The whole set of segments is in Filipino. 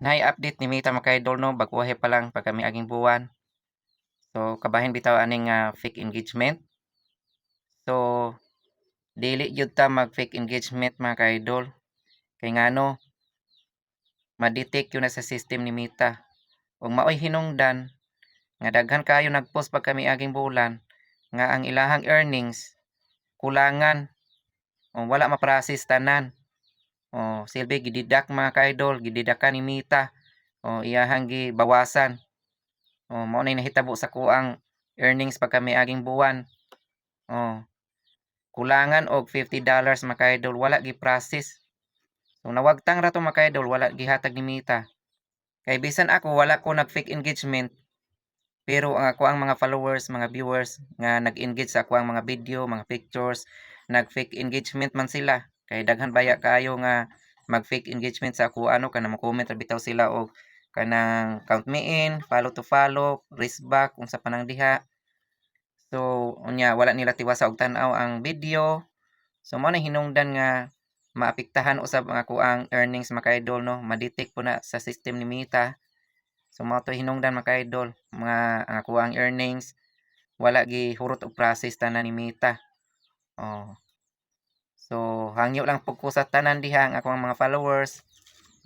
Nahi-update ni Mita mga ka-idol no, baguhay pa lang pag kami aging buwan. So kabahin bitaw aning fake engagement. So dili jud ta mag fake engagement mga ka-idol. Kay ngano ma-detect yun na sa system ni Mita. Ug maoy hinungdan nga daghan kayo nag-post pag kami aging bulan nga ang ilahang earnings kulangan o wala ma-process tanan. O silbi gididak mga ka-idol, gididakan ni Mita. O iyahang gibawasan. O mao nay nahitabo sa kuang earnings pag kami aging buwan. O kulangan og $50 mga ka-idol, wala gi-process. So nawagtang ra to mga ka-idol, wala gihatag ni Mita. Kay bisan ako wala ko nag fake engagement, pero ang ako ang mga followers, mga viewers nga nag-engage sa ako ang mga video, mga pictures, nag fake engagement man sila. Kay daghan baya kayo nga mag fake engagement sa ako ano kana mo comment ra bitaw sila og kanang count me in, follow to follow, raise back unsa pa nang diha. So unya wala nila tiwasa og tan-aw ang video. So mao na hinungdan nga maapektahan usab ang ako ang earnings mga ka-idol no, ma-detect po na sa system ni Mita. So mao to hinungdan mga ka-idol, mga ang ako ang earnings wala gi hurot og process tanan ni Mita. Oh. So hangyo lang pug ko sa tanan diha ang akong mga followers,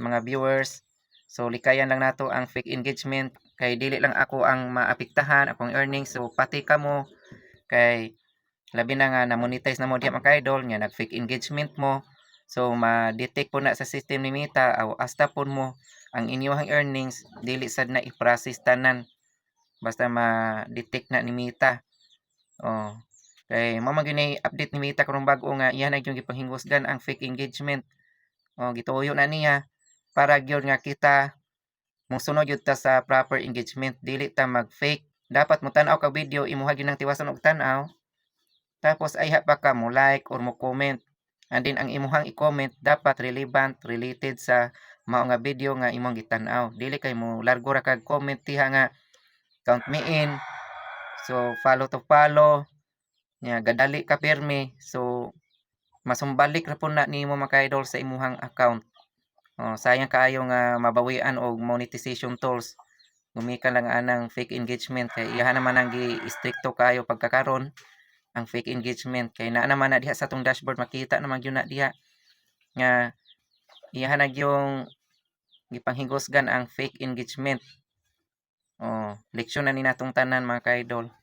mga viewers. So likayan lang nato ang fake engagement kay dili lang ako ang maapektahan akong earnings, so pati kamo kay labi na nga na-monetize na mo diha mga ka-idol nga nag fake engagement mo. So ma-detect po na sa system ni Meta aw hasta pud mo ang inyong earnings dili sad na i-process tanan basta ma-detect na ni Meta. Oh. Kay mao man gyud ni update ni Meta karong bag-o nga iya na gyud gipanghingusgan ang fake engagement. Oh, gituyo na niya para gyud nga kita mosunod gyud ta sa proper engagement, dili ta mag-fake. Dapat mo tan-aw ka video imuha gyud nang tiwason og tan-aw. Tapos ayha pa ka mo like or mo comment. And then ang imuhang i-comment dapat relevant, related sa mao nga video nga imong gitan-aw. Dili kay mo largo ra kag comment diha nga count me in. So follow to follow. Nya gadali ka pirmi. So masumbalik ra pud na nimo mga ka-idol sa imuhang account. Oh, sayang kaayo nga mabawian og monetization tools. Gumikan lang anang fake engagement kay iya naman ang gi-stricto kayo pagkakaron ang fake engagement kay naa naman na diha sa atong dashboard makita naman gyud na diha nga iya na yung gipanghigusgan ang fake engagement. Oh, leksyon na ni natong tanan mga ka-idol.